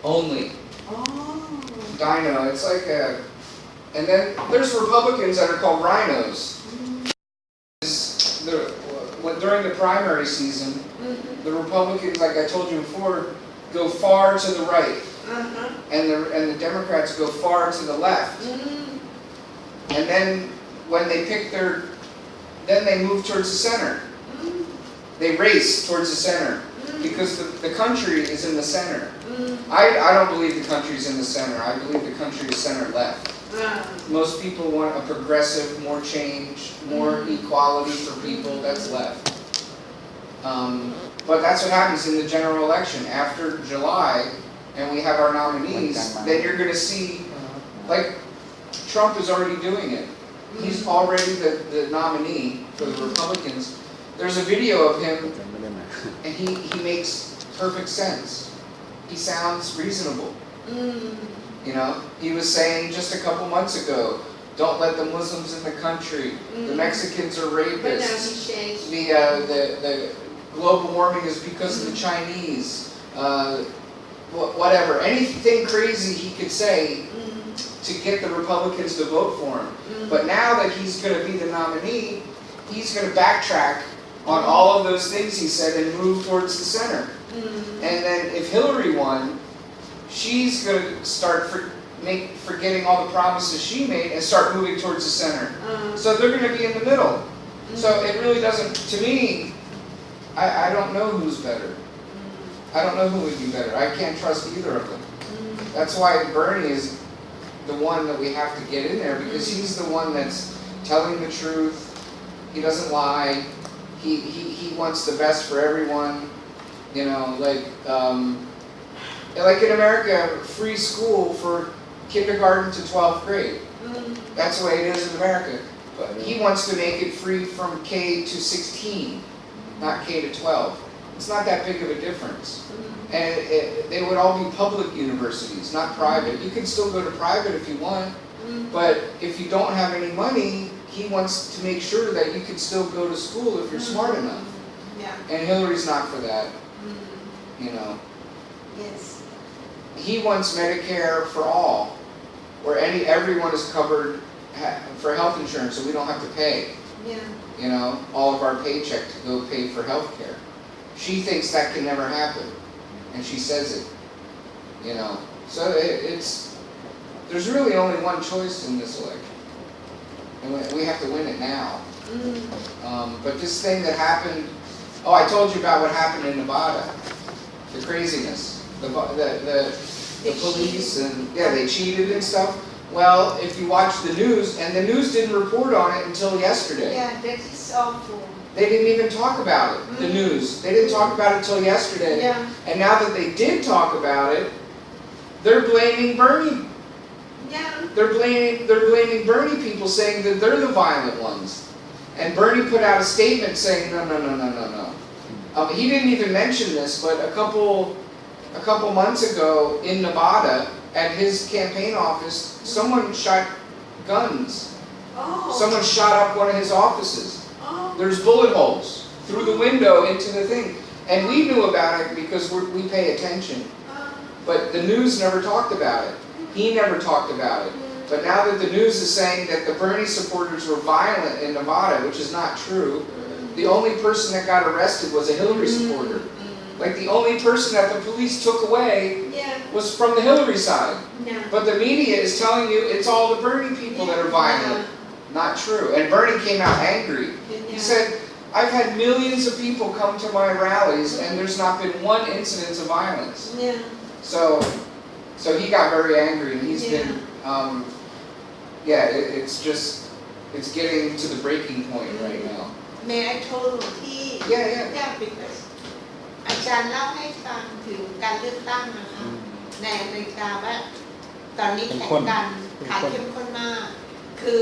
only. Oh. Dino. It's like a, and then there's Republicans that are called rhinos. During the primary season, the Republicans, like I told you before, go far to the right, and the Democrats go far to the left. And then when they pick then they move towards the center. They race towards the center because the country is in the center. I don't believe the country is in the center. I believe the country is center left. Most people want a progressive, more change, more equality for people. That's left. But that's what happens in the general election. After July, and we have our nominees, then you're going to see, like, Trump is already doing it. He's already the nominee for the Republicans. There's a video of him, and he makes perfect sense. He sounds reasonable. You know, he was saying just a couple months ago, don't let the Muslims in the country. The Mexicans are rapists. The global warming is because of the Chinese. Whatever. Anything crazy he could say to get the Republicans to vote for him. But now that he's going to be the nominee, he's going to backtrack on all of those things he said and move towards the center. And then if Hillary won, she's going to start forgetting all the promises she made and start moving towards the center. So they're going to be in the middle. So it really doesn't, to me, I don't know who's better. I don't know who would be better. I can't trust either of them. That's why Bernie is the one that we have to get in there, because he's the one that's telling the truth. He doesn't lie. He wants the best for everyone. You know, like in America, free school for kindergarten to 12th grade. That's the way it is in America. But he wants to make it free from K to 16, not K to 12. It's not that big of a difference. And they would all be public universities, not private. You can still go to private if you want, but if you don't have any money, he wants to make sure that you can still go to school if you're smart enough. Yeah. And Hillary's not for that. You know. Yes. He wants Medicare for all, where everyone is covered for health insurance, so we don't have to pay. Yeah. You know, all of our paycheck to go pay for health care. She thinks that can never happen, and she says it. You know, so there's really only one choice in this election, and we have to win it now. But this thing that happened, I told you about what happened in Nevada, the craziness, the police, and they cheated and stuff. Well, if you watch the news, and the news didn't report on it until yesterday. Yeah, that is awful. They didn't even talk about it, the news. They didn't talk about it until yesterday. Yeah. And now that they did talk about it, they're blaming Bernie. Yeah. They're blaming Bernie people, saying that they're the violent ones. And Bernie put out a statement saying, no. He didn't even mention this, but a couple months ago in Nevada, at his campaign office, someone shot guns. Someone shot up one of his offices. There's bullet holes through the window into the thing. And we knew about it because we pay attention. But the news never talked about it. He never talked about it. But now that the news is saying that the Bernie supporters were violent in Nevada, which is not true, the only person that got arrested was a Hillary supporter. Like the only person that the police took away was from the Hillary side. But the media is telling you it's all the Bernie people that are violent. Not true. And Bernie came out angry. He said, I've had millions of people come to my rallies and there's not been one incident of violence. So he got very angry, and he's been, it's getting to the breaking point right now. May I tell youที่ because อาจารย์เล่าให้ฟังถึงการเลือกตั้งนะคะในอเมริกาว่าตอนนี้แข่งกันขายเข้มข้นมากคือ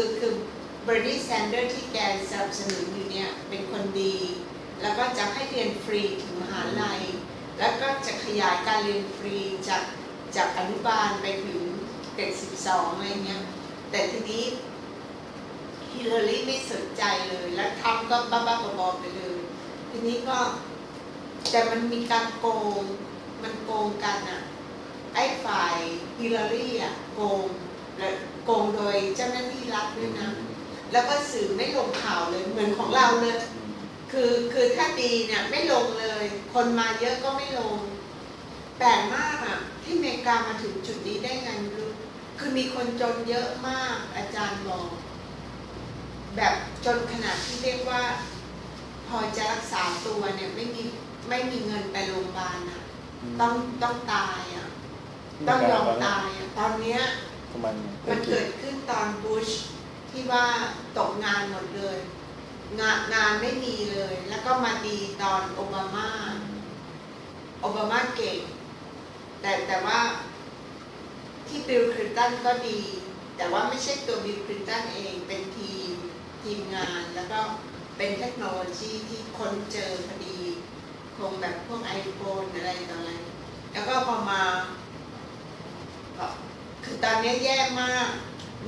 เบอร์นีแซนเดอร์ที่แกสนับสนุนอยู่เนี่ยเป็นคนดีแล้วก็จะให้เรียนฟรีถึงมหาลัยแล้วก็จะขยายการเรียนฟรีจากอนุบาลไปถึงเด็ก12อะไรเงี้ยแต่ทีนี้ฮิลลารีไม่สนใจเลยและทำก็บ้าๆบอๆไปเลยทีนี้ก็แต่มันมีการโกงกันอ่ะไอ้ ฮิลลารีอ่ะโกงและโกงโดยเจ้าหน้าที่รัฐด้วยนะแล้วก็สื่อไม่ลงข่าวเลยเหมือนของเราเลยคือถ้าดีเนี่ยไม่ลงเลย คนมาเยอะก็ไม่ลงแปลกมากอ่ะที่อเมริกามาถึงจุดนี้ได้ไงไม่รู้คือมีคนจนเยอะมากอาจารย์บอกแบบจนขนาดที่เรียกว่าพอจะรักษาตัวเนี่ยไม่มีเงินไปโรงพยาบาลอ่ะต้องตายอ่ะต้องยอมตายอ่ะตอนเนี้ยมันเกิดขึ้นตอนบุชที่ว่าตกงานหมดเลยงานไม่มีเลยแล้วก็มาดีตอนโอบามาเก่งแต่ว่าที่บิลคลินตันก็ดีแต่ว่าไม่ใช่ตัวบิลคลินตันเองเป็นทีมงานแล้วก็เป็นเทคโนโลยีที่ค้นเจอพอดีคงแบบพวก iPhone อะไรต่ออะไรแล้วก็พอมาคือตอนนี้แย่มาก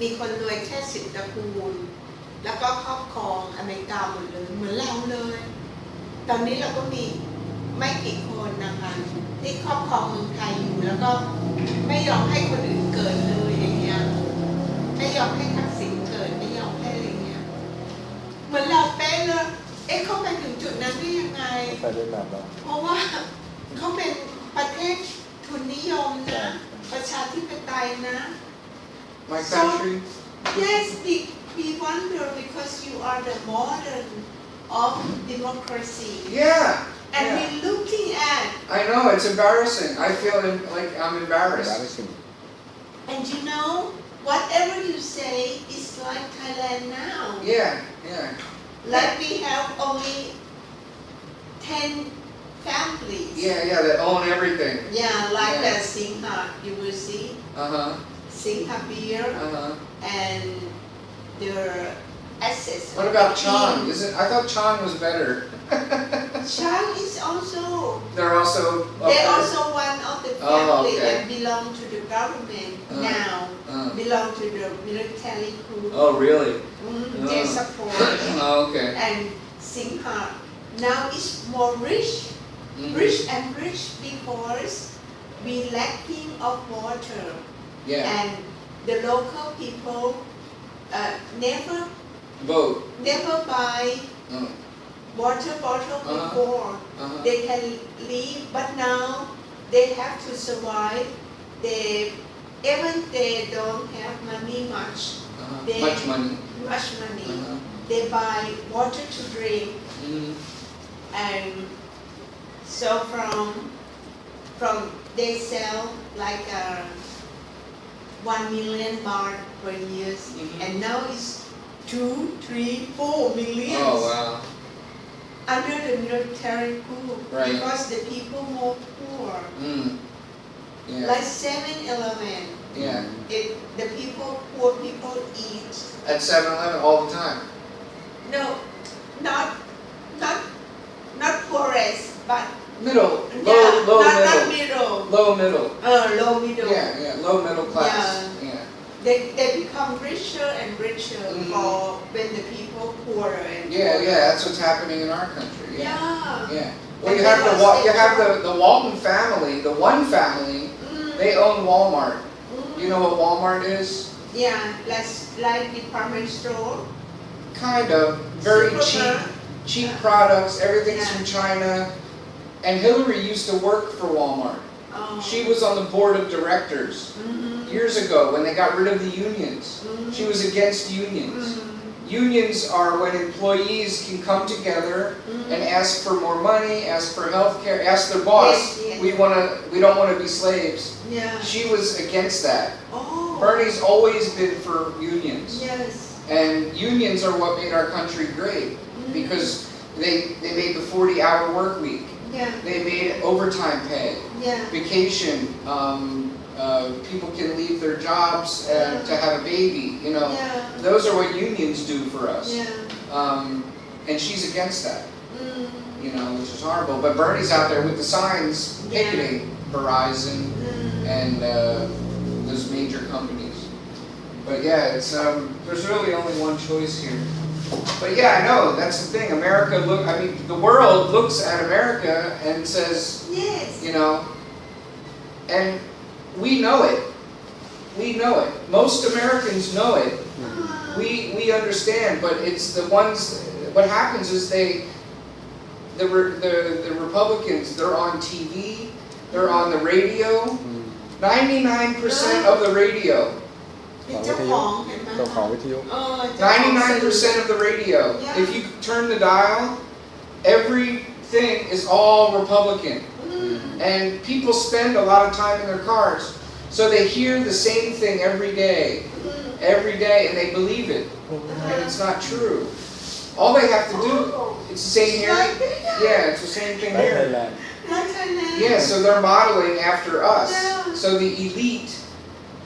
มีคนรวยแค่10 ตระกูลแล้วก็ครอบครองอเมริกาหมดเลยเหมือนเราเลยตอนนี้เราก็มีไม่กี่คนนะคะที่ครอบครองเมืองไทยอยู่แล้วก็ไม่ยอมให้คนอื่นเกิดเลยอย่างเงี้ยไม่ยอมให้ทักษิณเกิดไม่ยอมให้อะไรเงี้ยเหมือนเราเป๊ะเลยเขาไปถึงจุดนั้นได้ยังไงไปด้วยแบบเราเพราะว่าเขาเป็นประเทศทุนนิยมนะประชาธิปไตยนะ My country yes we wonder because you are the modern of democracy and we're looking at I know it's embarrassing I feel like I'm embarrassed and you know whatever you say is like Thailand now like we have only 10 families that own everything like the Singha you will see Singha beer and their assets. What about Chang? I thought Chang was better. Chang is also. They're also one of the family that belong to the government now. Belong to the military group. Oh really? They support. Okay. And Singha now is more rich and rich because we lacking of water. And the local people never buy water bottle before. They can leave, but now they have to survive. Even they don't have money much. Much money. They buy water to drink, and so from they sell like 1 million baht per year, and now it's 2, 3, 4 million. Oh wow! Under the military coup, because the people more poor. Like 7-Eleven. The poor people eat. At 7-Eleven all the time. No, not poorest, but middle, low not middle. middle. Low middle. Low middle. Low middle class. They become richer and richer for when the people poorer and poorer. That's what's happening in our country. Yeah. Well, you have the Walton family, the one family. They own Walmart. You know what Walmart is? Yeah, like department store. Kind of very cheap products. Everything's from China. And Hillary used to work for Walmart. She was on the board of directors years ago when they got rid of the unions. She was against unions. Unions are when employees can come together and ask for more money, ask for health care, ask their boss, we don't want to be slaves. She was against that. Bernie's always been for unions. And unions are what made our country great because they made the 40-hour work week. They made overtime pay, vacation. People can leave their jobs to have a baby. Those are what unions do for us. And she's against that. Which is horrible. But Bernie's out there with the signs picketing Verizon and those major companies. But it's there's really only one choice here. But I know that's the thing. The world looks at America and says, and we know it. We know it. Most Americans know it. We understand, but it's the ones. What happens is the Republicans, they're on TV, they're on the radio. 99% of the radio. เป็นเจ้าของเห็นไหม เจ้าของวิทยุ 99% of the radio. If you turn the dial, everything is all Republican. And people spend a lot of time in their cars. So they hear the same thing every day, and they believe it. And it's not true. All they have to do, it's the same here. Yeah, it's the same thing here. Yeah, so they're modeling after us. So the elite,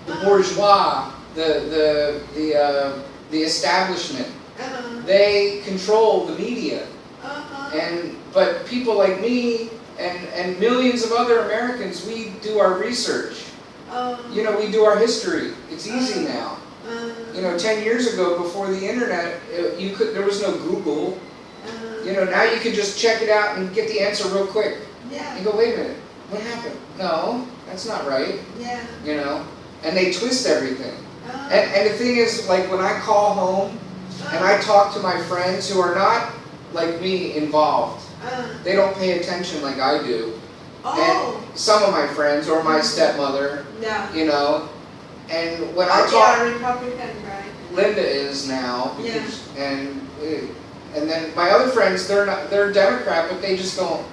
the bourgeois, the establishment, they control the media. But people like me and millions of other Americans, we do our research. You know, we do our history. It's easy now. You know, 10 years ago, before the internet, there was no Google. You know, now you can just check it out and get the answer real quick. You go, wait a minute, what happened? No, that's not right. You know, and they twist everything. And the thing is, like when I call home and I talk to my friends who are not like me involved, they don't pay attention like I do. And some of my friends or my stepmother, you know, and when I talk, Republican, right? Linda is now, because, and then my other friends, they're Democrat, but they just don't.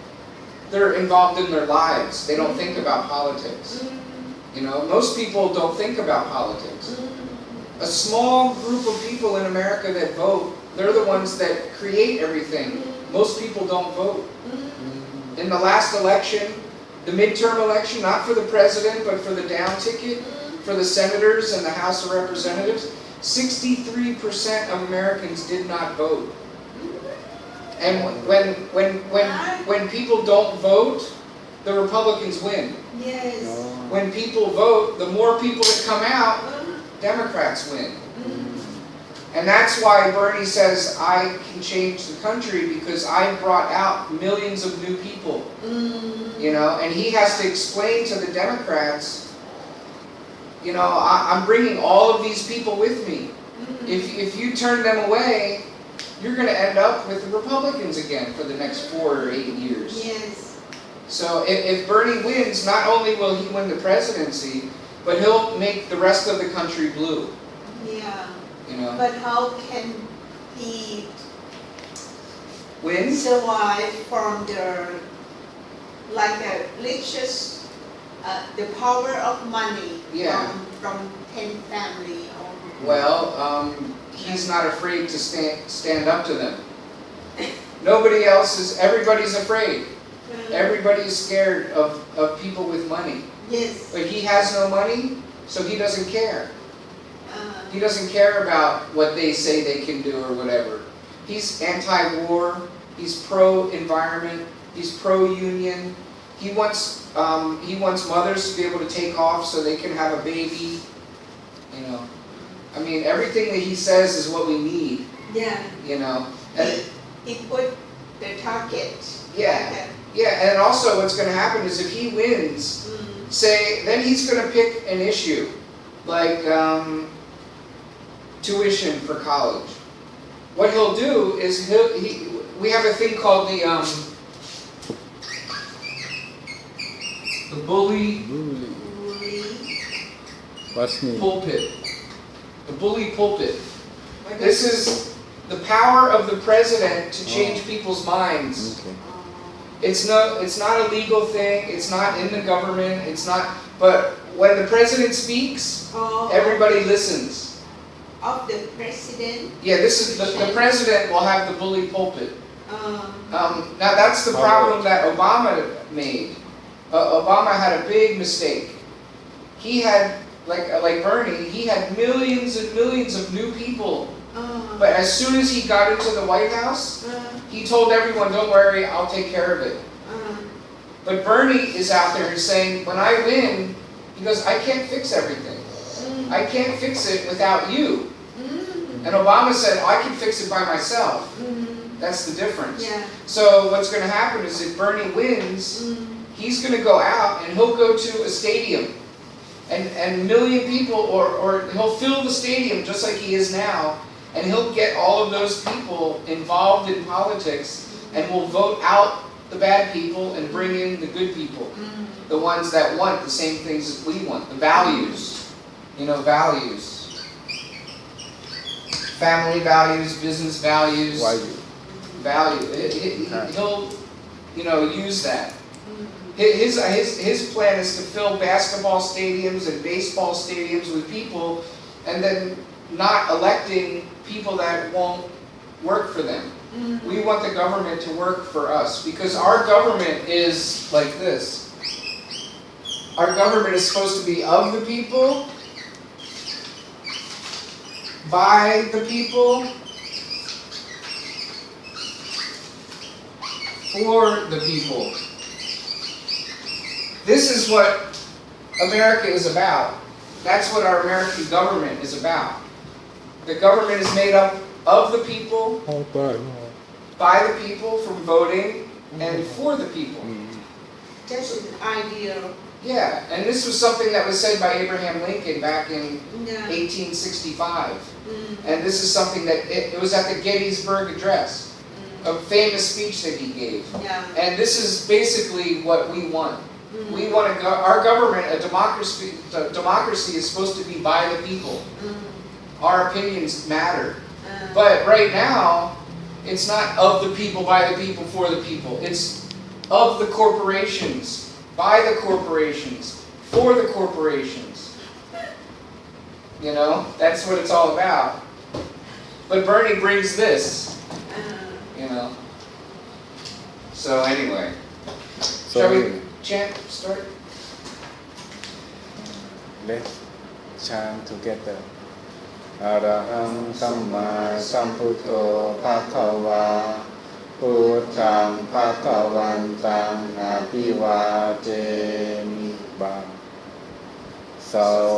They're involved in their lives. They don't think about politics. You know, most people don't think about politics. A small group of people in America that vote, they're the ones that create everything. Most people don't vote. In the last election, the midterm election, not for the president, but for the down ticket, for the senators and the House of Representatives, 63% of Americans did not vote. And when people don't vote, the Republicans win. Yes. When people vote, the more people that come out, Democrats win. And that's why Bernie says, I can change the country because I brought out millions of new people. You know, and he has to explain to the Democrats, you know, I'm bringing all of these people with me. If you turn them away, you're going to end up with the Republicans again for the next 4 or 8 years. Yes. So if Bernie wins, not only will he win the presidency, but he'll make the rest of the country blue. Yeah. You know. But how can he Win? survive from the like the richest, the power of money from 10 family? Well, he's not afraid to stand up to them. Nobody else is. Everybody's afraid. Everybody is scared of people with money. Yes. But he has no money, so he doesn't care. He doesn't care about what they say they can do or whatever. He's anti-war. He's pro-environment. He's pro-union. He wants mothers to be able to take off so they can have a baby. You know, I mean, everything that he says is what we need. Yeah. You know. And He put the target. Yeah, and also what's going to happen is if he wins, then he's going to pick an issue, like tuition for college. What he'll do is we have a thing called the bully pulpit. The bully pulpit. This is the power of the president to change people's minds. It's not a legal thing. It's not in the government. It's not. But when the president speaks, everybody listens. Of the president. Yeah, this is the president will have the bully pulpit. Now that's the problem that Obama made. Obama had a big mistake. He had like Bernie. He had millions and millions of new people. But as soon as he got into the White House, he told everyone, "Don't worry, I'll take care of it." But Bernie is out there saying, "When I win," he goes, "I can't fix everything. I can't fix it without you." And Obama said, "I can fix it by myself." That's the difference. So what's going to happen is if Bernie wins, he's going to go out and he'll go to a stadium and a million people, or he'll fill the stadium just like he is now, and he'll get all of those people involved in politics, and will vote out the bad people and bring in the good people, the ones that want the same things as we want, the values, values. Family values, business values, he'll, use that. His plan is to fill basketball stadiums and baseball stadiums with people, and then not electing people that won't work for them. We want the government to work for us, because our government is like this. Our government is supposed to be of the people, by the people, for the people. This is what America is about. That's what our American government is about. The government is made up of the people, by the people, from voting, and for the people. That's an ideal. Yeah, and this was something that was said by Abraham Lincoln back in 1865. And this is something that, it was at the Gettysburg Address, a famous speech that he gave. And this is basically what we want. We want our government, democracy is supposed to be by the people. Our opinions matter. But right now, it's not of the people, by the people, for the people. It's of the corporations, by the corporations, for the corporations. That's what it's all about. But Bernie brings this, So anyway, shall we chant, start? Let's chant together. Arahang Samma Sambuddho Bhagava Buddhang Bhagavantang Abhivademi Sawakato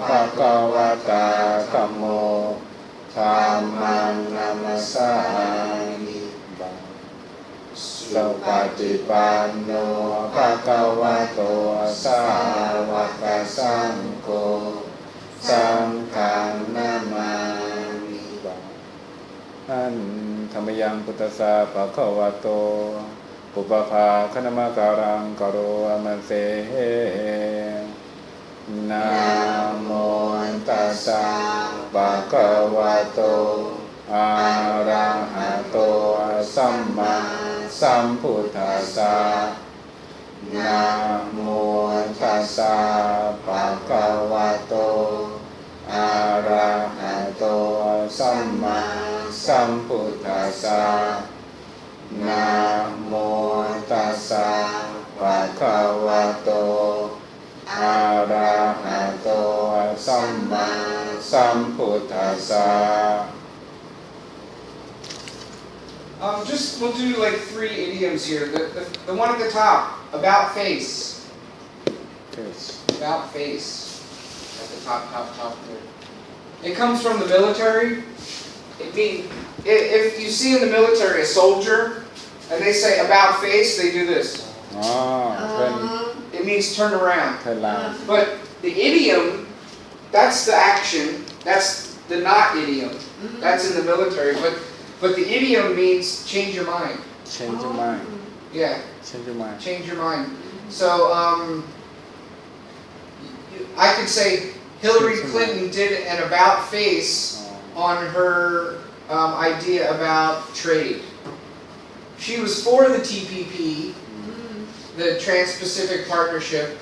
Bhagavata Kammo Dhammang Namasami Supatipanno Bhagavato Sawaka Sangho Sangkang Namami อันธรรมยังพุทธัสสะภะคะวะโตปุปภาคณมการังกโรอมเสนะโมตัสสะภะคะวะโตอะระหะโตสัมมาสัมพุทธัสสะนะโมตัสสะภะคะวะโตอะระหะโตสัมมาสัมพุทธัสสะนะโมตัสสะภะคะวะโตอะระหะโตสัมมาสัมพุทธัสสะ We'll do like 3 idioms here. The one at the top, about face. About face. At the top there. It comes from the military. If you see in the military a soldier and they say about face, they do this. It means turn around. But the idiom, that's the action. That's the not idiom. That's in the military. But the idiom means change your mind. Change your mind. Yeah. Change your mind. Change your mind. So I could say Hillary Clinton did an about face on her idea about trade. She was for the TPP, the Trans-Pacific Partnership,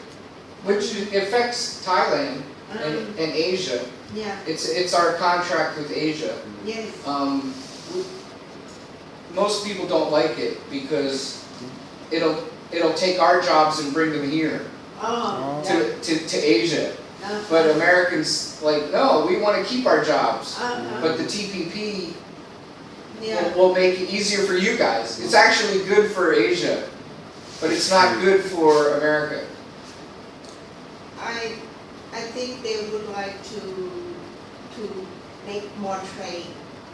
which affects Thailand and Asia. Yeah. It's our contract with Asia. Yes. Most people don't like it because it'll take our jobs and bring them here to Asia. But Americans like, no, we want to keep our jobs. But the TPP will make it easier for you guys. It's actually good for Asia, but it's not good for America. I think they would like to make more trade.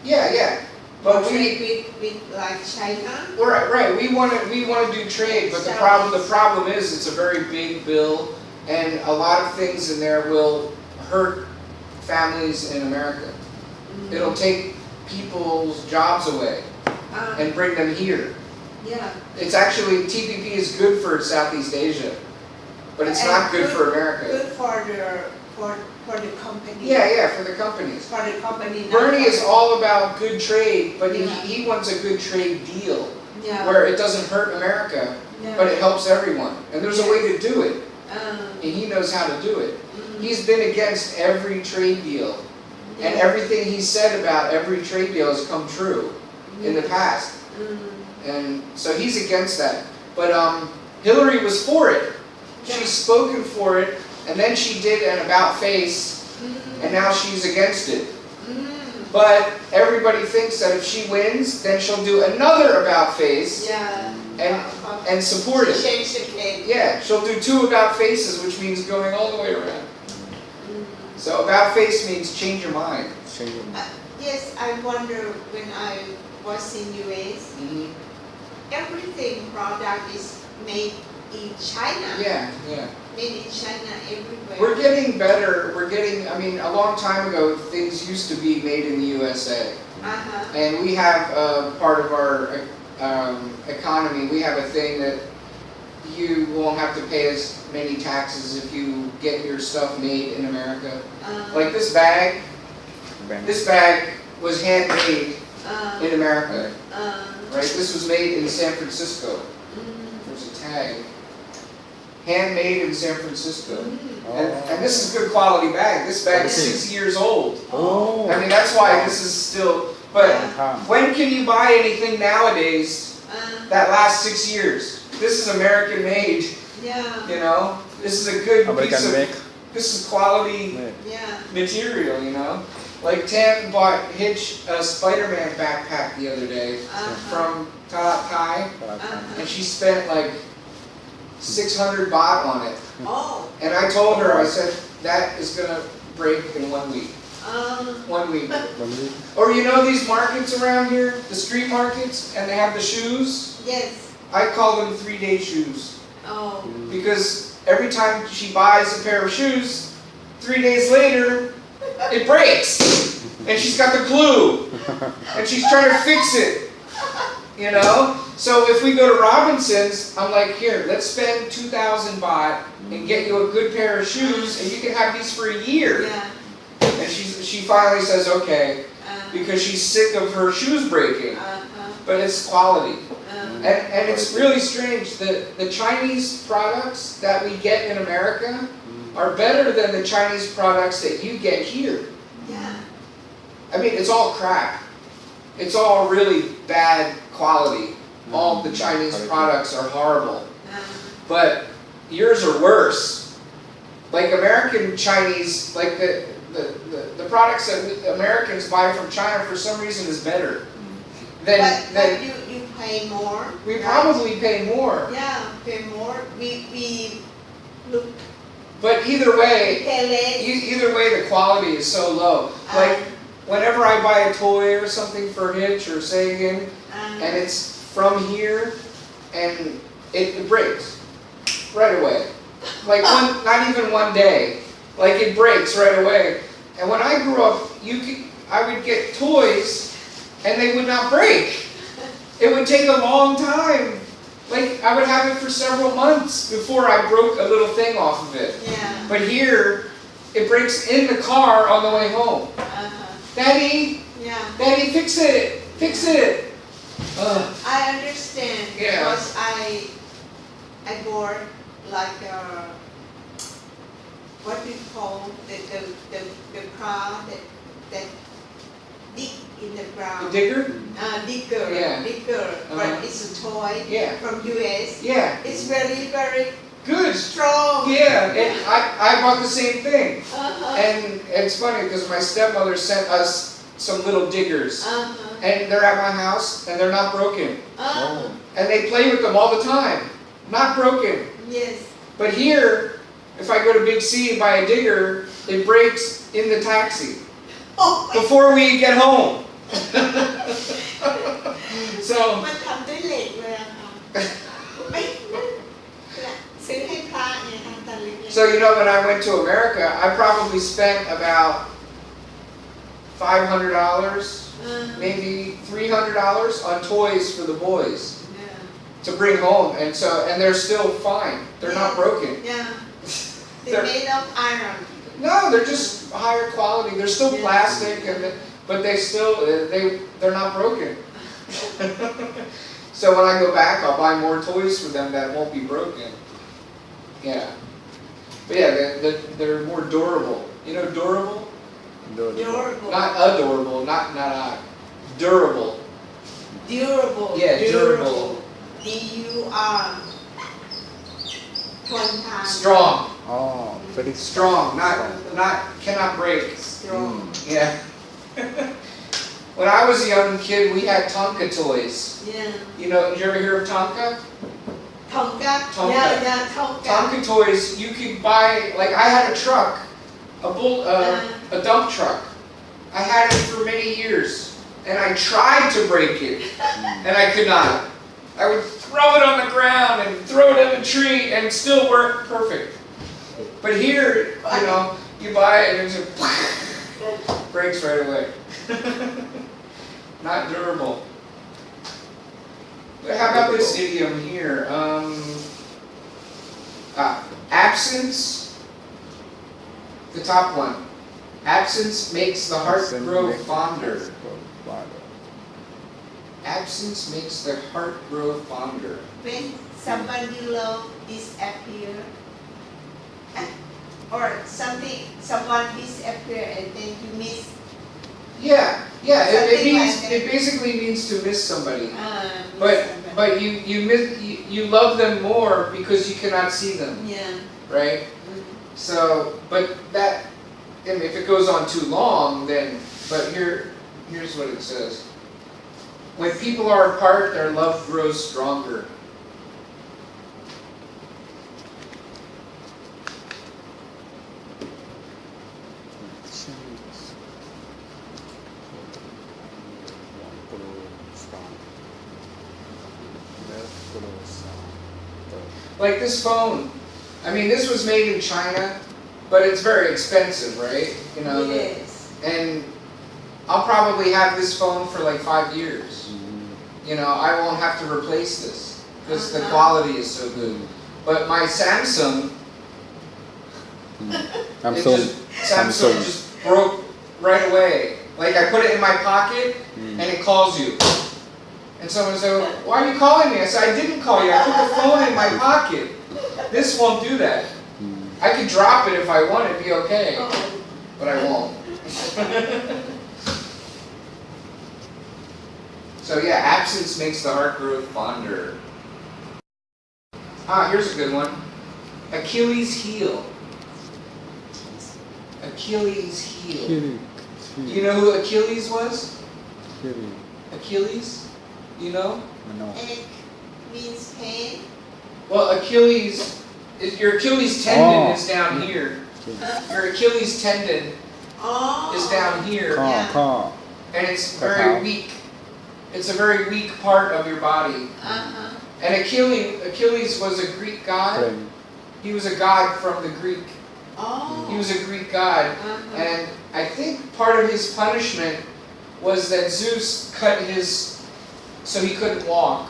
Yeah. But trade with like China. right. We want to do trade, but the problem is it's a very big bill, and a lot of things in there will hurt families in America. It'll take people's jobs away and bring them here. Yeah. It's actually, TPP is good for Southeast Asia, but it's not good for America. Good for the company. Yeah, for the companies. For the company. Bernie is all about good trade, but Yeah. he wants a good trade deal Yeah. where it doesn't hurt America, Yeah. but it helps everyone. And there's a way to do it, and he knows how to do it. He's been against every trade deal, and everything he said about every trade deal has come true in the past. And so he's against that. But Hillary was for it. She's spoken for it, and then she did an about face, and now she's against it. But everybody thinks that if she wins, then she'll do another about face and support it. Change the case. Yeah, she'll do 2 about faces, which means going all the way around. So about face means change your mind. Yes, I wonder when I was in US, everything product is made in China. Yeah. Made in China everywhere. We're getting better. I mean, a long time ago, things used to be made in the USA. And we have part of our economy, we have a thing that you won't have to pay as many taxes if you get your stuff made in America. Like this bag was handmade in America, right? This was made in San Francisco. There's a tag. Handmade in San Francisco. And this is good quality bag. This bag is 6 years old. I mean, that's why this is still, but when can you buy anything nowadays that lasts 6 years? This is American made. You know? This is a good piece of, this is quality material, you know? Like Tam bought Hitch a Spider-Man backpack the other day from Thai, and she spent like 600 baht on it. And I told her, I said, that is going to break in 1 week. 1 week. Or you know these markets around here, the street markets, and they have the shoes? Yes. I call them 3-day shoes. Because every time she buys a pair of shoes, 3 days later, it breaks. And she's got the glue. And she's trying to fix it. You know? So if we go to Robinson's, I'm like, here, let's spend 2,000 baht and get you a good pair of shoes, and you can have these for a year. And she finally says, okay, because she's sick of her shoes breaking. But it's quality. And it's really strange that the Chinese products that we get in America are better than the Chinese products that you get here. I mean, it's all crap. It's all really bad quality. All the Chinese products are horrible. But yours are worse. Like American Chinese, like the products that Americans buy from China for some reason is better. But you pay more. We probably pay more. Yeah, pay more. We look. But either way, pay less. the quality is so low. Like whenever I buy a toy or something for Hitch or Sagan, and it's from here, and it breaks right away. Like not even 1 day. Like it breaks right away. And when I grew up, I would get toys, and they would not break. It would take a long time. Like I would have it for several months before I broke a little thing off of it. But here, it breaks in the car on the way home. Daddy, Daddy, fix it, fix it. I understand because I bought like what we call the car that dig in the ground. The digger? Digger. But it's a toy from US. It's very, very good, strong. I bought the same thing. And it's funny because my stepmother sent us some little diggers. And they're at my house and they're not broken. And they play with them all the time. Not broken. Yes. But here, if I go to Big C and buy a digger, it breaks in the taxi. Before we get home. So มันทำด้วยเหล็กเลยอะค่ะไม่ซื้อให้พระเนี่ยทำตะลิก so you know when I went to America, I probably spent about $500, maybe $300 on toys for the boys to bring home, and they're still fine. They're not broken. Yeah. They're made of iron. No, they're just higher quality. They're still plastic, but they're not broken. So when I go back, I'll buy more toys for them that won't be broken. Yeah. But yeah, they're more durable. You know, durable? Durable. Not adorable, not durable. Durable. Yeah, durable. D-U-R. ทนทาน Strong. Oh, very Strong. Not cannot break. Strong. Yeah. When I was a young kid, we had Tonka toys. Yeah. You know, you ever hear of Tonka? Tonka. Tonka. Yeah, Tonka. Tonka toys, you could buy, like I had a truck, a dump truck. I had it for many years, and I tried to break it, and I could not. I would throw it on the ground and throw it in the tree, and it still worked perfect. But here, you know, you buy it and it just breaks right away. Not durable. But how about this idiom here? Absence. The top one. Absence makes the heart grow fonder. Absence makes the heart grow fonder. When someone you love disappear, or someone disappear and then you miss. Yeah. Something It basically means to miss somebody. Miss But you love them more because you cannot see them, yeah. right? So, but that, I mean, if it goes on too long, then. But here's what it says. When people are apart, their love grows stronger. Like this phone. I mean, this was made in China, but it's very expensive, right? You know. Yes. And I'll probably have this phone for like 5 years. You know, I won't have to replace this because the quality is so good. But my Samsung, Samsung just broke right away. Like I put it in my pocket and it calls you. And someone said, "Why are you calling me?" I said, "I didn't call you. I put the phone in my pocket. This won't do that. I could drop it if I want. It'd be okay, but I won't." So yeah, absence makes the heart grow fonder. Here's a good one. Achilles' heel. Achilles' heel. Do you know who Achilles was? Achilles? You know? Ache means pain. Well, Achilles, your Achilles tendon is down here. Your Achilles tendon is down here, and it's very weak. It's a very weak part of your body. And Achilles was a Greek god. He was a god from the Greek. He was a Greek god, and I think part of his punishment was that Zeus cut so he couldn't walk.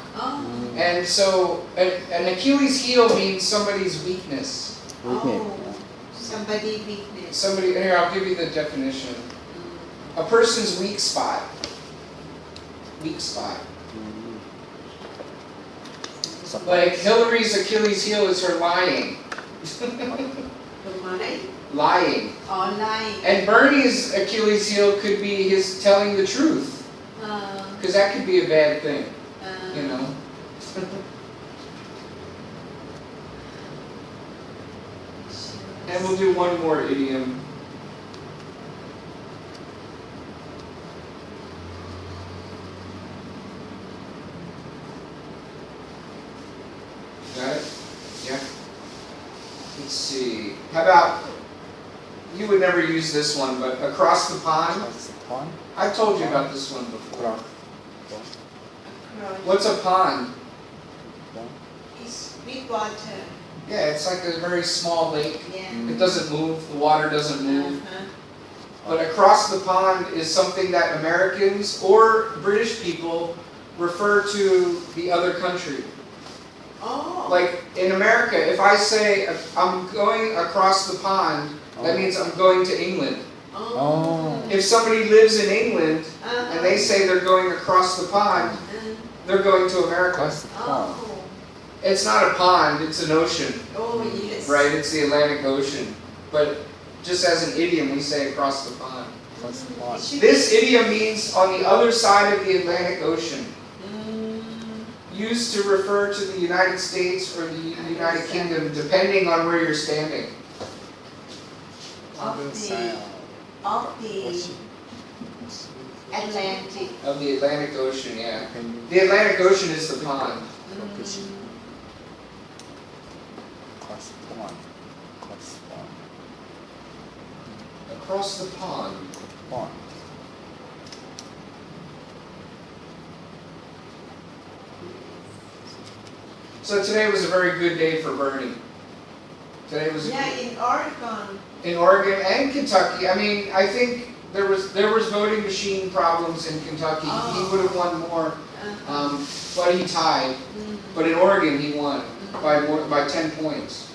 And so an Achilles heel means somebody's weakness. Somebody's weakness. Here, I'll give you the definition. A person's weak spot. Weak spot. Like Hillary's Achilles heel is her lying. Lying. Lying. And Bernie's Achilles heel could be his telling the truth. Because that could be a bad thing, you know. And we'll do one more idiom. Got it? Yeah. Let's see. How about, you would never use this one, but across the pond. I've told you about this one before. approach. What's a pond? It's with water. Yeah, it's like a very small lake. Yeah. It doesn't move, the water doesn't move. Uh-huh. But across the pond is something that Americans or British people refer to the other country. Oh. Like in America, if I say I'm going across the pond, that means I'm going to England. Oh. If somebody lives in England Uh-huh. and they say they're going across the pond, they're going to America. Oh. It's not a pond, it's an ocean, Oh, yes. right? It's the Atlantic Ocean. But just as an idiom, we say across the pond. This idiom means on the other side of the Atlantic Ocean, used to refer to the United States or the United Kingdom, depending on where you're standing. Of the Atlantic. Of the Atlantic Ocean, yeah. The Atlantic Ocean is the pond. Across the pond. So today was a very good day for Bernie. Today was a good, In Oregon. in Oregon and Kentucky. I mean, I think there was voting machine problems in Kentucky. He would have won more, but he tied. But in Oregon, he won by 10 points.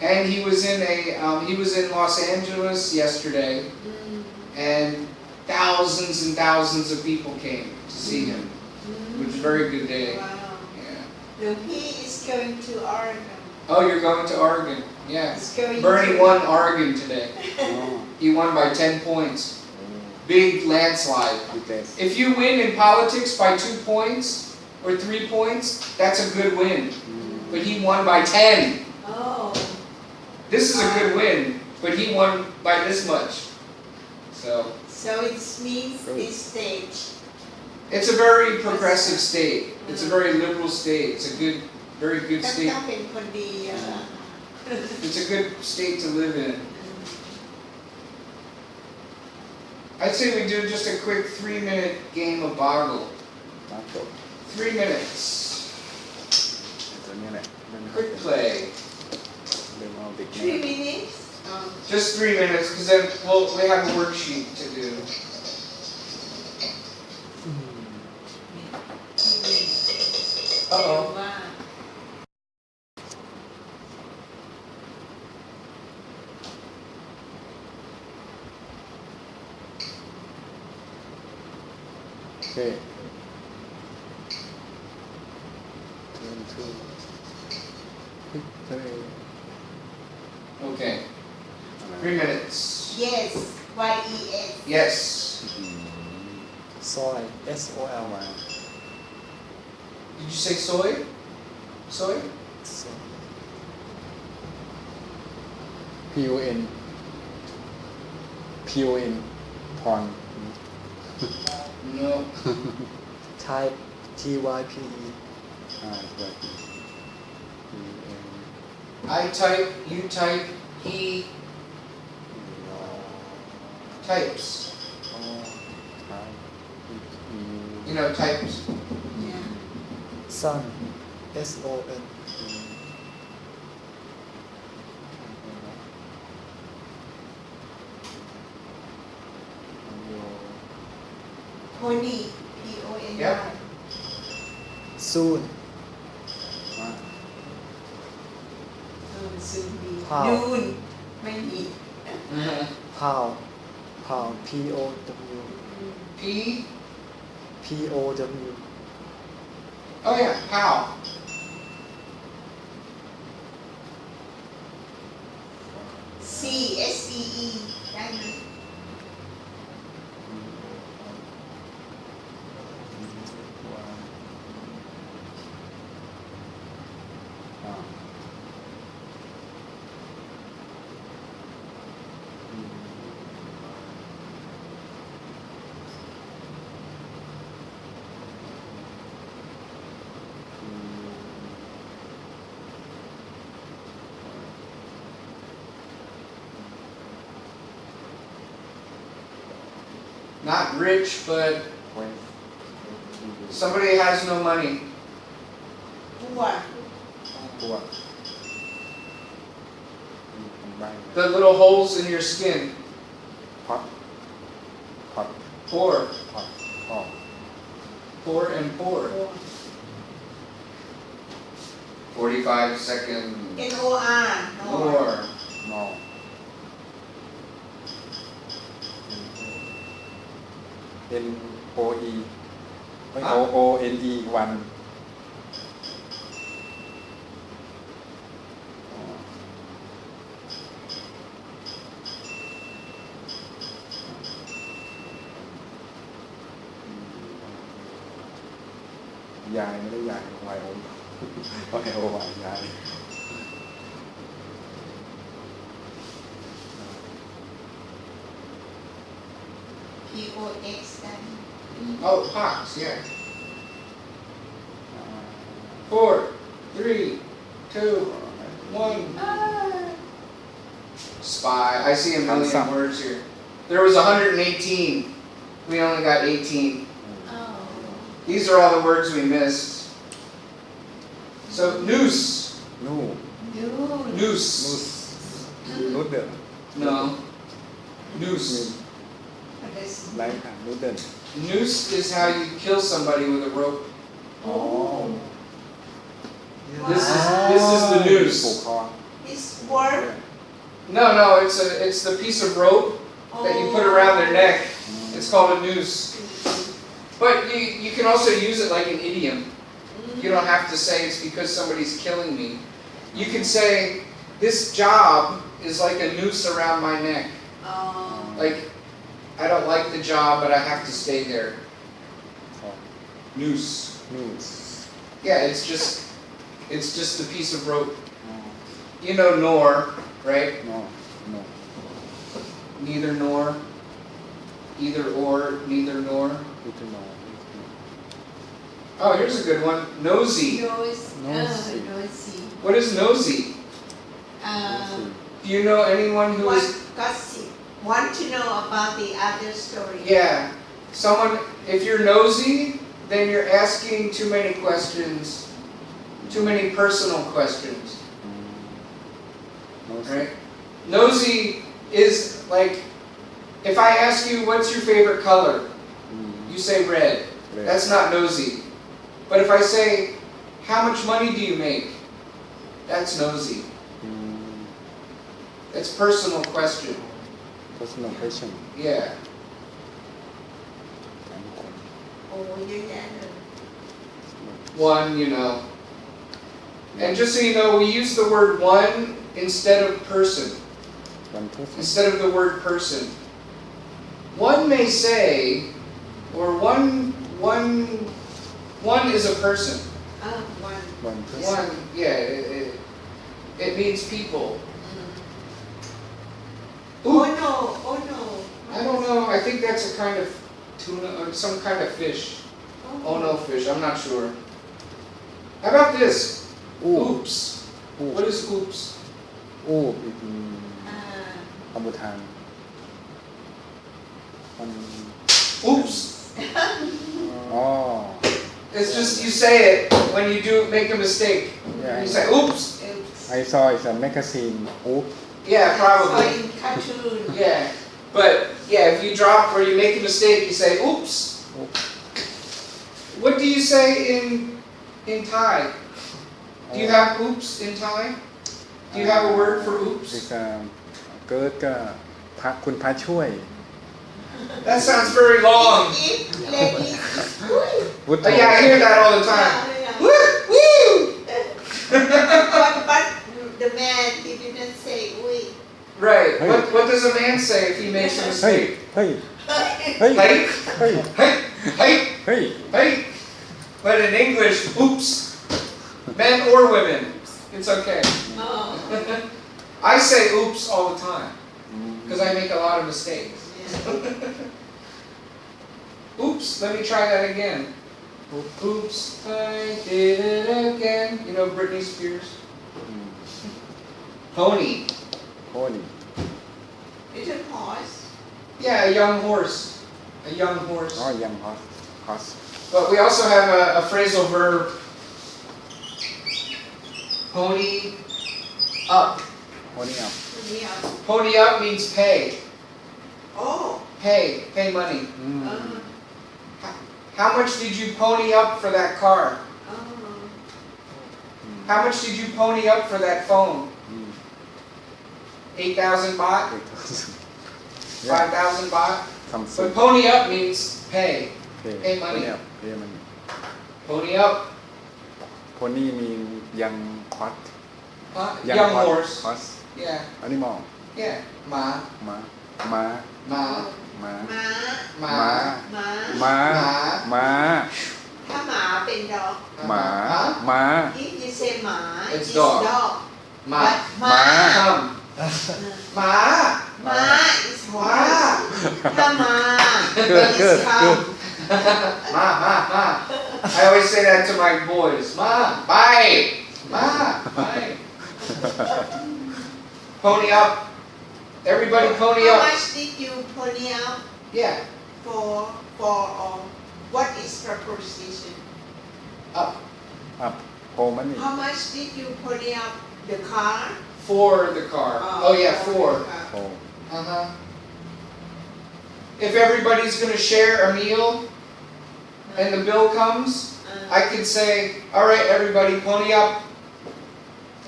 And he was in Los Angeles yesterday, and thousands of people came to see him. It was a very good day. Wow. Yeah. No, he is going to Oregon. Oh, you're going to Oregon? Yeah. He's going Bernie to... won Oregon today. He won by 10 points. Big landslide. If you win in politics by 2 points or 3 points, that's a good win. But he won by 10. Oh. This is a good win, but he won by this much. So it means this stage. it's a very progressive state. It's a very liberal state. It's a good, very good state. It's a good state to live in. I'd say we do just a quick 3-minute game of Boggle. 3 minutes. Quick play. 3 minutes? Just 3 minutes, because then we have a worksheet to do. Uh-oh. Okay. Turn to quick play. Okay. 3 minutes. Yes. Y-E-S. Yes. Soy, S-O-L-Y. Did you say soy? Soy? So, P-O-N. P-O-N. Pond. No. type, T-Y-P-E. Right. I type, you type, he types. You know, types. Yeah. Sun, S-O-N. Pony. P-O-N-Y. Yep. Soon, Soon be. How? Noon. ไม่มี Pow, Pow, P-O-W. P. P-O-W. Oh yeah, how? C-S-E-E ได้ไหม Not rich, but Somebody has no money. บัว ตัวผมใบ้ The little holes in your skin. พอดพอด Poor. พอดพ่อ Poor and poor. 45 seconds. NOR More. นอ N O E ไม่ O O N E วันยายไม่ได้ยาย Y O Y O Y ยาย POX กัน Oh, pox, yeah. 4, 3, 2, 1. Spy. I see a million Handsome. words here. There was 118. We only got 18. These are all the words we missed. So, noose. นู่ Noose. นูดเดิล No. Noose. ไรค่ะนูดเดิล Noose is how you kill somebody with a rope. อ๋อ This is the ผูก noose. คอ Is work No, it's the piece of rope that you put around their neck. It's called a noose. But you can also use it like an idiom. You don't have to say it's because somebody's killing me. You can say, this job is like a noose around my neck. Like, I don't like the job, but I have to stay there. คอ Noose. นูส Yeah, it's just a piece of rope. You know nor, right? นอ no Neither nor. Either or, neither nor. นี่คือนอ Oh, here's a good one. Nosy. noisy What is nosy? Do you know anyone who what is... gossip want to know about the other story Yeah. Someone, if you're nosy, then you're asking too many questions. Too many personal questions. โน้ต Right? Nosy is like, if I ask you what's your favorite color, you say red. That's not nosy. But if I say, how much money do you make? That's nosy. It's personal question. personal question Yeah. โอ้เยอะแยะเลย One, you know. And just so you know, we use the word one instead of person. วันทุก Instead of the word person. One may say, or one is a person. วัน วันทุก One, yeah, it means people. โอ้ Ooh, no โอ้ no I don't know. I think that's a kind of tuna or some kind of fish. Oh no, fish. I'm not sure. How about this? อู้ Oops. อู้ What is oops? อู้อีก อ่า คำบูทานมัน Oops. อ๋อ It's just you say it when you make a mistake. Yeah. You say oops. I saw it's a magazine อู้ Yeah, ซอย probably. คาทูน Yeah. But yeah, if you drop or you make a mistake, you say oops. What do you say in Thai? Do you have oops in Thai? Do you have a word for คือ oops? เกิดก็พระคุณพระช่วย That sounds very long. if lady วุฒิ Yeah, I hear that all the time. Woo! Woo! but the man he didn't say อุ้ย Right. What does a man say if he makes a เฮ้ย mistake? เฮ้ยเฮ้ย Hey, เฮ้ย hey, hey, เฮ้ย hey. But in English, oops. Men or women, it's okay. อ๋อ I say oops all the time because I make a lot of mistakes. Oops, let me try that again. Oops, I did it again. You know Britney Spears? Pony. โคนี่ little horse Yeah, a young horse. A young horse. อ๋อยังฮอส But we also have a phrasal verb, pony up. โอ้นี่อ่ะ วันนี้เอา Pony up means pay. โอ้ Pay money. อืม เออ How much did you pony up for that car? เออ How much did you pony up for that phone? อืม 8,000 baht? 5,000 baht? ซัมซุง But pony up means pay. เพย์ pay money เพย์มัน Pony up. โพนี่มียังคอส Young horse. คอส Yeah. อันนี้มอง Yeah. Ma. ม้าม้า Ma. ม้า ม้า Ma. ม้า ม้าม้า ถ้าหมาเป็นดอก หมา Huh? ม้า if you say หมา It's is dog. dog Ma. but ม้า Come. Ma. ม้า is ม้า horse ถ้าม้า Good, is cow Ma. I always say that to my boys. Ma. Bye. Ma. Bye. Pony up. Everybody pony how up. much did you pony up Yeah. for what is preposition Up. อัพโฮมันนี่ how much did you pony up the car For the car. Oh yeah, for. the car. โฮ Uh-huh. If everybody's gonna share a meal and the bill comes, I could say, all right, everybody pony up.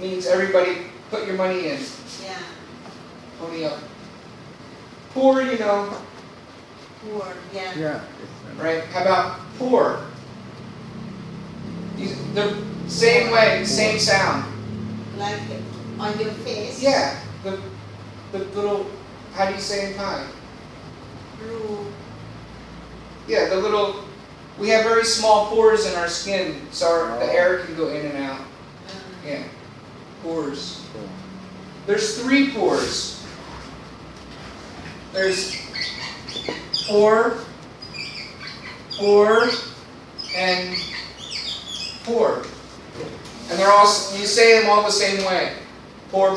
Means everybody put your money in. yeah Pony up. Poor, you know, poor yeah yeah right? How about poor? The same way, same sound. like on your face Yeah. The little, how do you say in Thai? blue Yeah, the little, we have very small pores in our skin, so the air can go in and out. Yeah. Pores. There's 3 pores. There's pore, and pore. And they're all, you say them all the same way. Pore.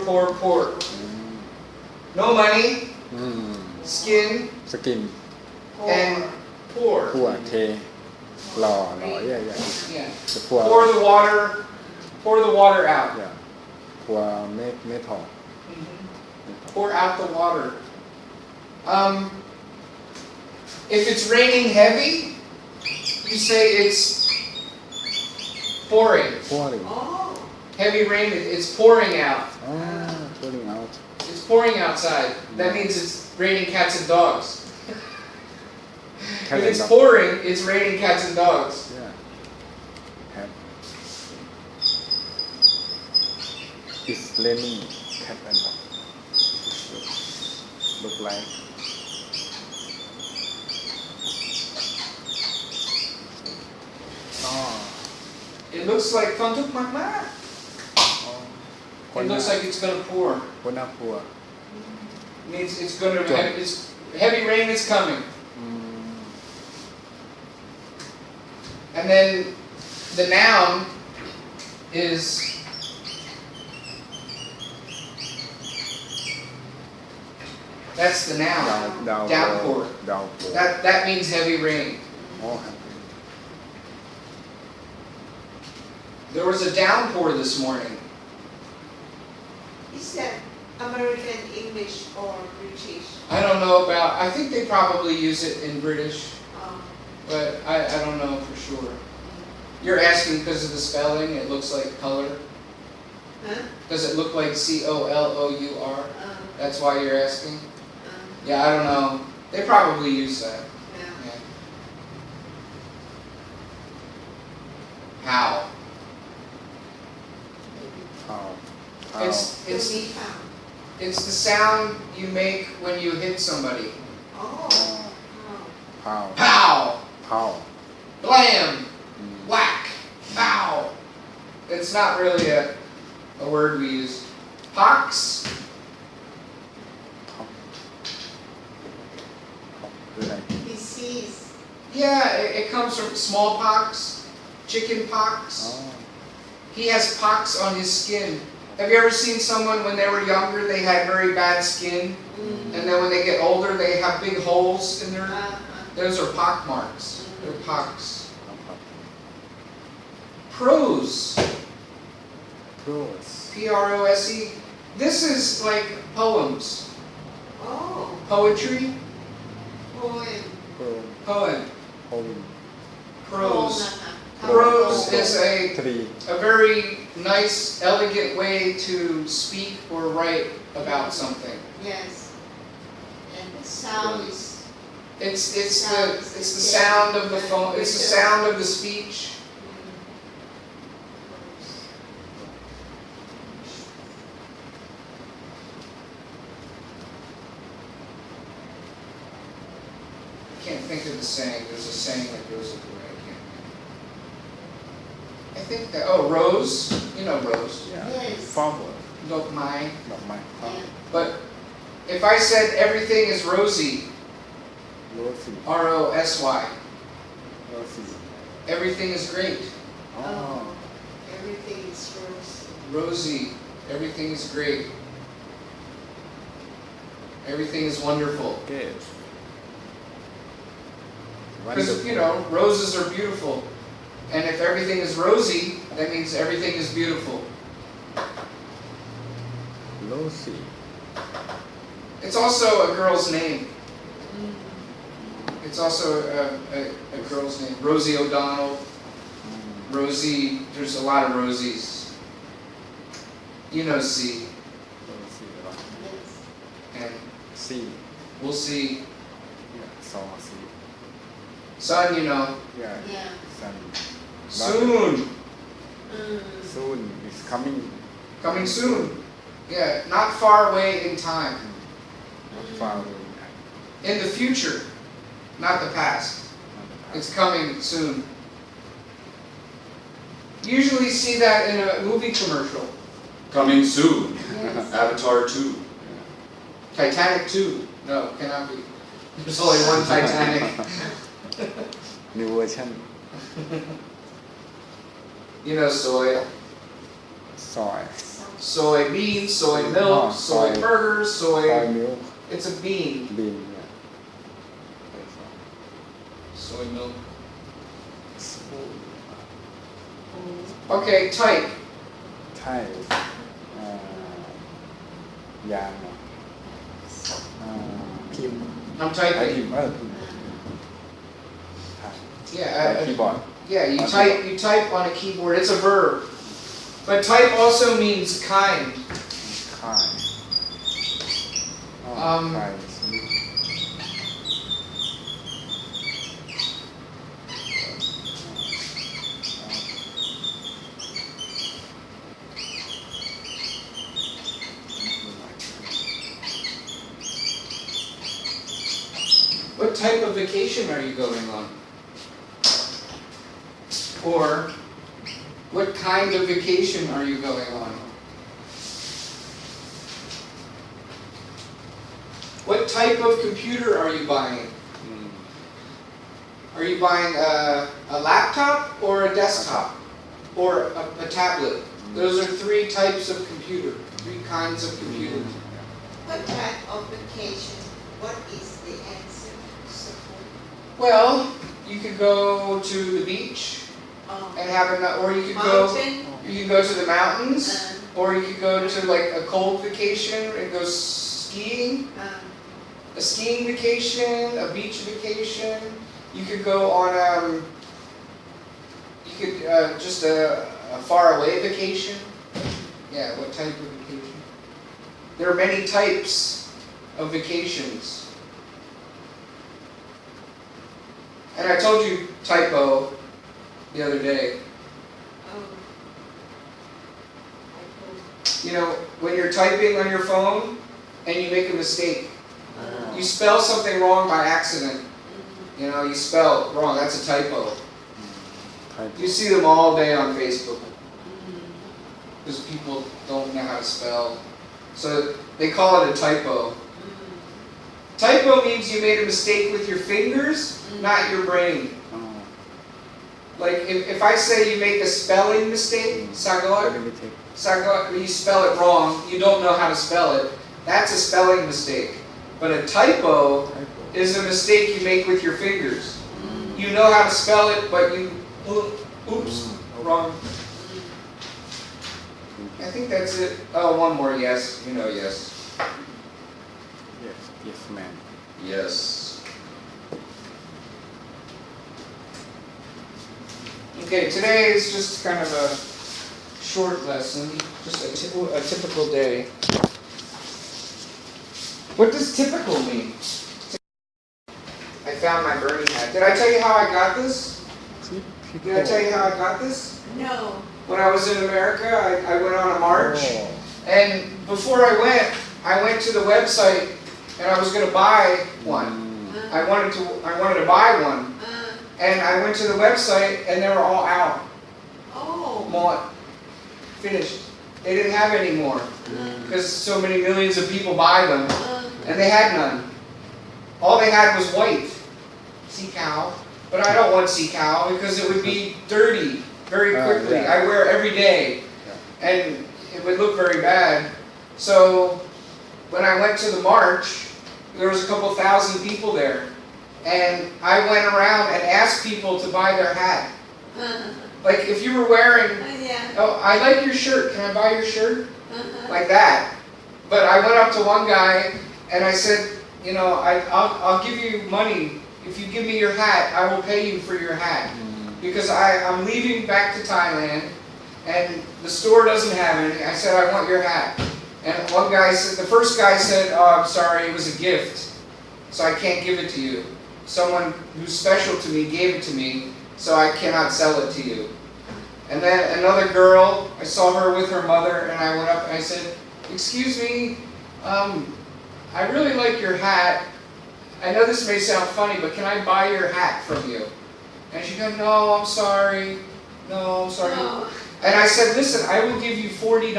No money, อืม skin, สกิน and pore. พัวเทหล่อแย่ Yeah. จะพัว Pour the water out. อย่าพัวไม่ถอด Pour out the water. If it's raining heavy, you say it's pouring. พัวหรือ oh Heavy rain, it's pouring out. อ๋อ pouring out It's pouring outside. That means it's raining cats and dogs. If it's pouring, it's raining cats and dogs. yeah have it's raining cat and dog look like อ๋อ It looks like fantuk magma. อ๋อ It looks like it's gonna pour. คนน่าพัว Means it's gonna. Sure. It's heavy rain is coming. อืม And then the noun is that's the ดาว noun. ดาว Downpour. ดาวโป That means heavy rain. อ๋อครับ There was a downpour this morning. is that American English or British I don't know about. I think they probably use it in British, but I don't know for sure. You're asking because of the spelling. It looks like color. huh Does it look like COLOUR? That's why you're asking. Yeah, I don't know. They probably use that. yeah Yeah. How? ข้าว It's ตัว it's นี้ค่ะ it's the sound you make when you hit somebody. อ๋อ พาว Pow! พาว Blam! อืม Whack! Pow! It's not really a word we use. Pox? ท็อปคืออะไร disease Yeah, it comes from smallpox, chicken pox. อ๋อ He has pox on his skin. Have you ever seen someone when they were younger, they had very bad skin, and then when they get older, they have big holes in their. Those are pock marks. They're pox. prose. Prose. Prose. This is like poems. Oh, Poetry. poem. Prose. Poem. Poem. Prose. นะคะ Prose is Three. a very nice, elegant way to speak or write about something. Yes. And the sound is It's the sound of the phone. It's the sound of the speech. I can't think of the saying. There's a saying that goes with the way. I think that Rose. You know Rose. Yeah. Yes. Flower. Dog Mai. ดอกไม้ Yeah. But if I said everything is rosy, Rosy. ROSY, Rosy. everything is great. Oh. Everything is rose. Rosy, everything is great. Everything is wonderful. Good. Because, you know, roses are beautiful. And if everything is rosy, that means everything is beautiful. Rosy. It's also a girl's name. It's also a girl's name. Rosie O'Donnell. Rosie, there's a lot of Rosies. You know C. Rosy. Yes. And C. we'll see. Yeah. Saw C. Son, you know. Yeah. Yeah. Sun. Soon. Soon is coming. Coming soon. Yeah, not far away in time. Not far away. In the future, not the past. It's coming soon. Usually see that in a movie commercial. Coming soon. Yes. Avatar 2. Titanic 2. No, cannot be. There's only one Titanic. New version. You know, soy. Soy. Soy beans, soy milk, Oh, soy soy. burgers, Soy milk. It's a bean. Bean. Yeah. Soy milk. Soy. Okay, type. ใช่ยาง พิมพ์ I'm ใช้ typing. พิมพ์พิมพ์ Yeah, คีย์บอร์ด yeah. You type on a keyboard. It's a verb. But type also means kind. ค่าย ค่าย What type of vacation are you going on? Or what kind of vacation are you going on? What type of computer are you buying? Are you buying a laptop or a desktop? Or a tablet? Those are three types of computer, three kinds of computer. What type of vacation? What is the answer? Support. Well, you could go to the beach and have or you could Mountain. you could go to the mountains, or you could go to like a cold vacation and go skiing, a skiing vacation, a beach vacation. You could go on just a far away vacation. Yeah, what type of vacation? There are many types of vacations. And I told you typo the other day. You know, when you're typing on your phone and you make a mistake, you spell something wrong by accident. You know, you spell it wrong. That's a typo. You see them all day on Facebook. Because people don't know how to spell. So they call it a typo. Typo means you made a mistake with your fingers, not your brain. Like if I say you make a spelling mistake, sagot, you spell it wrong, you don't know how to spell it, that's a spelling mistake. But a typo is a mistake you make with your fingers. You know how to spell it, but you oops. wrong. I think that's it. Oh, one more. Yes. You know, yes. Yes, yes, man. Yes. Okay, today is just kind of a short lesson, just a typical day. What does typical mean? I found my Bernie hat. Did I tell you how I got this? Did I tell you how I got this? No. When I was in America, I went on a march, and before I went to the website, and I was going to buy one. I wanted to buy one, and I went to the website, and they were all out. Oh. Finished. They didn't have any more because so many millions of people buy them, and they had none. All they had was white sea cow, but I don't want sea cow because it would be dirty very quickly. Yeah. I wear it every day, and it would look very bad. So when I went to the march, there was a couple thousand people there, and I went around and asked people to buy their hat. Like if you were wearing, oh, I like your shirt, can I buy your shirt? Like that. But I went up to one guy and I said, you know, I'll give you money. If you give me your hat, I will pay you for your hat. Because I'm leaving back to Thailand and the store doesn't have any. I said, I want your hat. And one guy said, the first guy said, oh, I'm sorry, it was a gift, so I can't give it to you. Someone who's special to me gave it to me, so I cannot sell it to you. And then another girl, I saw her with her mother, and I went up and I said, excuse me, I really like your hat. I know this may sound funny, but can I buy your hat from you? And she goes, no, I'm sorry. No, I'm sorry. No. And I said, listen, I will give you $40.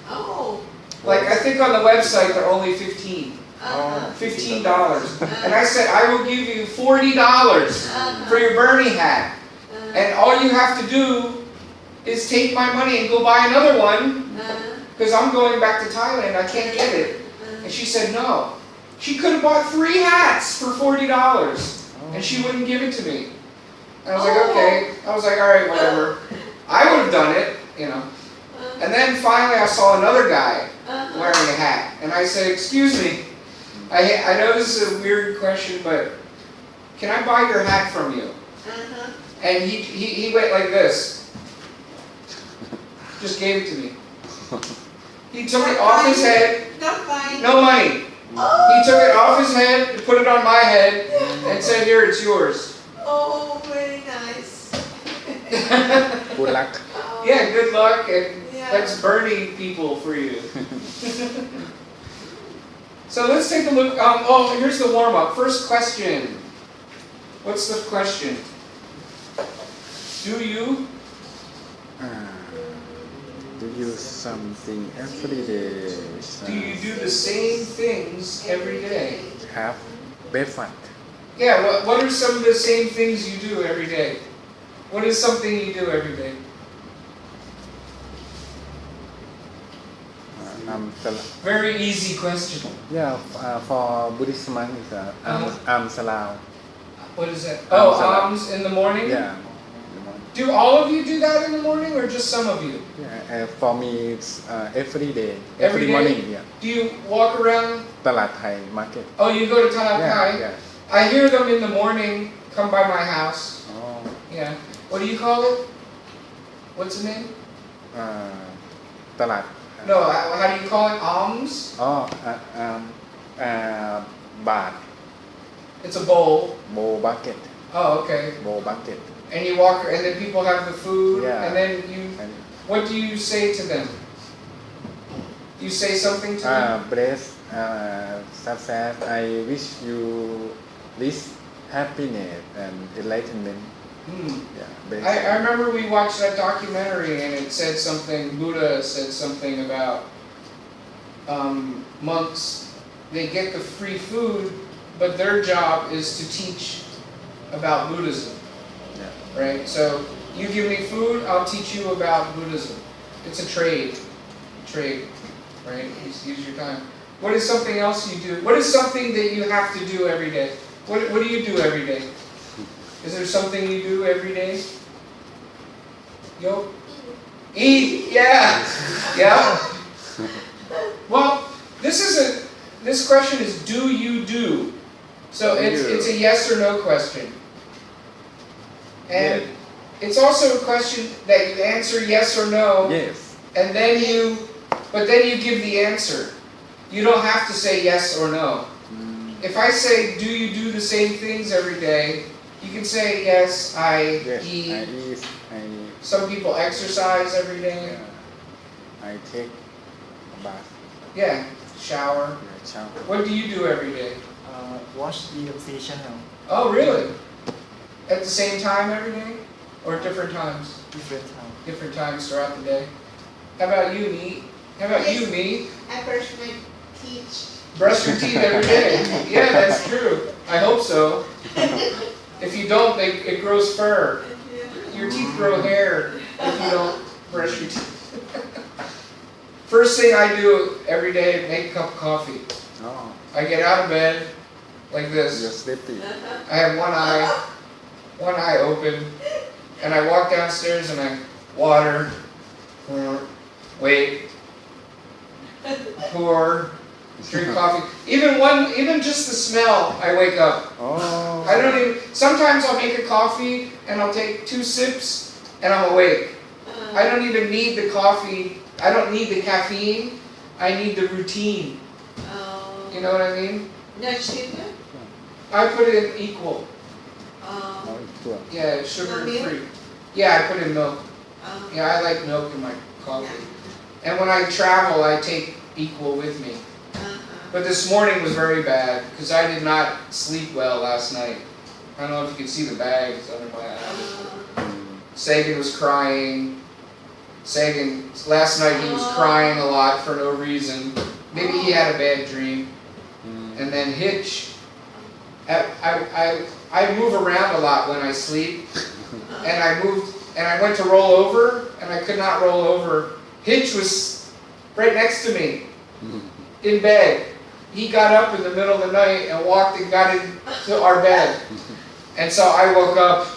Oh. Like, I think on the website they're only $15. $15. And I said, I will give you $40 for your Bernie hat. And all you have to do is take my money and go buy another one, because I'm going back to Thailand, I can't get it. And she said no. She could have bought 3 hats for $40, and she wouldn't give it to me. And I was like, okay. I was like, all right, whatever. I would have done it, you know. And then finally I saw another guy wearing a hat, and I said, excuse me, I know this is a weird question, but can I buy your hat from you? And he went like this. Just gave it to me. He took it off his head. No money. He took it off his head, put it on my head, and said, here, it's yours. Oh, very nice. Good luck. Yeah, good luck, and that's Bernie people for you. So let's take a look. Oh, here's the warm-up. First question. What's the question? Do you do something every day? do you do the same things every day? Have breakfast. Yeah, what are some of the same things you do every day? What is something you do every day? Very easy question. Yeah, for Buddhist monk is Salau. What is that? Salau. Alms in the morning? Yeah. Do all of you do that in the morning, or just some of you? Yeah, for me it's every day. Every day? Morning, yeah. Do you walk around? ตลาดไทย market. Oh, you go to Talakai? Yeah. I hear them in the morning come by my house. Oh. Yeah. What do you call it? What's the name? ตลาด No, how do you call it? Alms? อ๋อ บาท It's a bowl. bowl bucket Oh, okay. bowl bucket And you walk, and then people have the food, Yeah. and then you. and What do you say to them? You say something to them? bless success. I wish you this happiness and enlightenment. Yeah, I remember we watched that documentary, and it said something. Buddha said something about monks. They get the free food, but their job is to teach about Buddhism. Yeah. Right? So you give me food, I'll teach you about Buddhism. It's a trade. Right? Use your time. What is something else you do? What is something that you have to do every day? What do you do every day? Is there something you do every day? Yolk. Eat. Yeah. Yeah. Well, this question is do you do? So it's a yes or no question. And it's also a question that you answer yes or no. Yes. And then you give the answer. You don't have to say yes or no. If I say, do you do the same things every day? You can say, yes, I eat. I eat. Some people exercise every day. I take a bath. Yeah, shower. Shower. What do you do every day? Watch EMC channel. Oh, really? At the same time every day? Or different times? Different time. Different times throughout the day. How about you, Me? How about you, Me? I brush my teeth. Brush your teeth every day. Yeah, that's true. I hope so. If you don't, it grows fur. Your teeth grow hair if you don't brush your teeth. First thing I do every day, make a cup of coffee. Oh, I get out of bed like you're this. sleepy. I have one eye open, and I walk downstairs and I water, wait, pour, drink coffee. Even just the smell, I wake up. Oh. I don't even. Sometimes I'll make a coffee and I'll take 2 sips and I'm awake. I don't even need the coffee. I don't need the caffeine. I need the routine. You know what I mean? No sugar? I put it in equal. Oh, it's good. Yeah, sugar No milk? free. Yeah, I put in milk. Yeah, I like milk in my coffee. And when I travel, I take equal with me. But this morning was very bad because I did not sleep well last night. I don't know if you can see the bags under my eyes. Sagan was crying. Last night he was crying a lot for no reason. Maybe he had a bad dream. And then Hitch, I move around a lot when I sleep. And I went to roll over and I could not roll over. Hitch was right next to me in bed. He got up in the middle of the night and walked and got into our bed. And so I woke up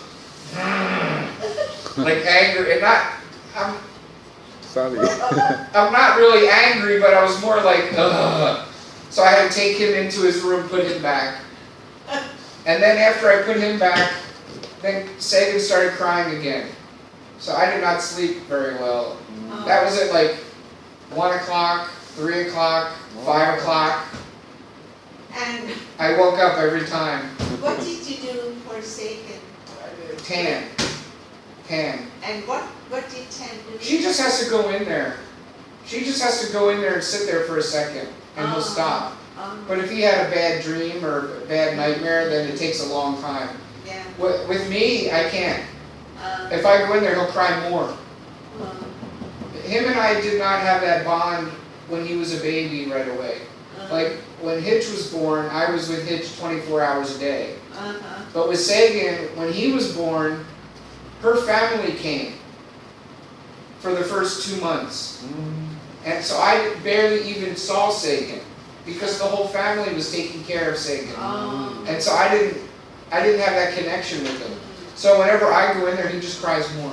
like angry and Sorry. I'm not really angry, but I was more like, ugh. So I had to take him into his room, put him back. And then after I put him back, then Sagan started crying again. So I did not sleep very well. That was at like 1 o'clock, 3 o'clock, 5 o'clock. And I woke up every time. what did you do for Sagan? Tan. And what did Tan do? She just has to go in there. She just has to go in there and sit there for a second, and he'll stop. But if he had a bad dream or a bad nightmare, then it takes a long time. Yeah. With me, I can't. If I go in there, he'll cry more. Him and I did not have that bond when he was a baby right away. Like when Hitch was born, I was with Hitch 24 hours a day. But with Sagan, when he was born, her family came for the first 2 months. And so I barely even saw Sagan because the whole family was taking care of Sagan. And so I didn't have that connection with him. So whenever I go in there, he just cries more.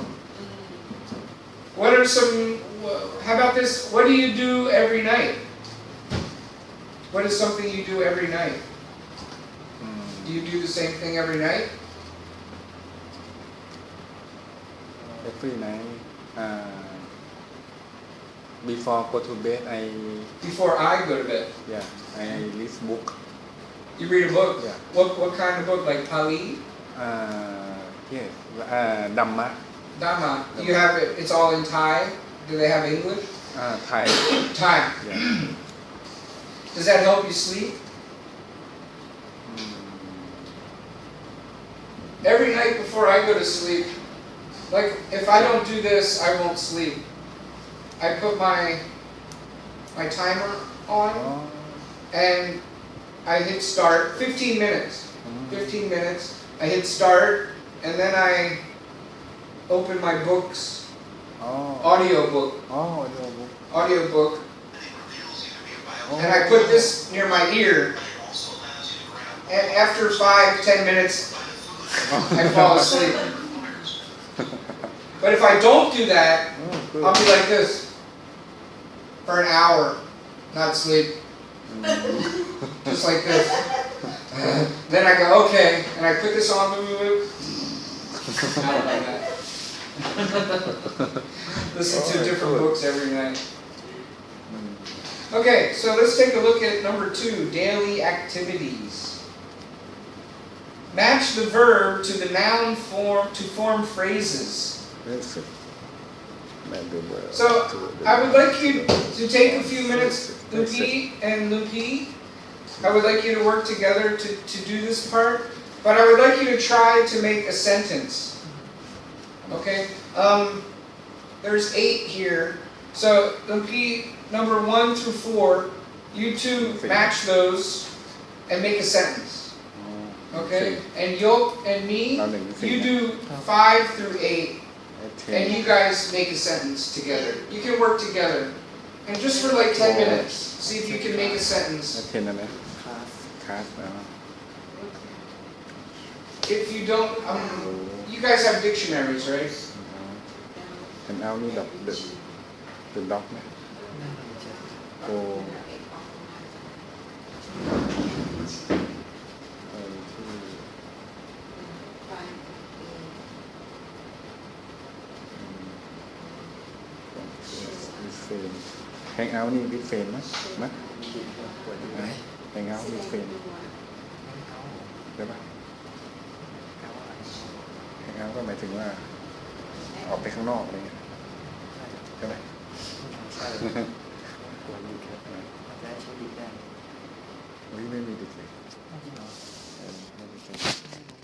How about this? What do you do every night? What is something you do every night? Do you do the same thing every night? Every night, before go to bed, Before I go to bed. I read book. You read a book? Yeah. What kind of book? Like Pali? Yes, Dhamma. Dhamma. Do you have it? It's all in Thai. Do they have English? Thai. Thai. Yeah. Does that help you sleep? Every night before I go to sleep, like if I don't do this, I won't sleep. I put my timer on and I hit start. 15 minutes. 15 minutes. I hit start and then I open my books. Audiobook. Audiobook. And I put this near my ear. And after 5-10 minutes, I fall asleep. But if I don't do that, good. I'll be like this for an hour, not sleep, just like this. Then I go, okay, and I put this on, I don't like that. Listen to different books every night. Okay, so let's take a look at number 2, daily activities. Match the verb to the noun form to form phrases. Perfect. So I would like you to take a few minutes, Lupi and Lupi. I would like you to work together to do this part, but I would like you to try to make a sentence. Okay? There's 8 here. So Lupi, number 1 through 4, you two match those and make a sentence. Okay? And Yok and me, you do 5 through 8. And you guys make a sentence together. You can work together. And just for like 10 minutes, see if you can make a sentence. 10 นะ Class. If you don't, you guys have dictionaries, right? เห็นเอานี่ดอกthe dog ไหมโอ้แฮงเอาท์นี่วิดเฟนมั้ยแฮงเอาท์วิดเฟนได้ปะแฮงเอาท์ก็หมายถึงว่าออกไปข้างนอกอะไรเงี้ยใช่ไหม ใช่ควรดีครับจะใช้ดีได้ ไม่มีดิกเลย จริงเหรอ ไม่มีดิก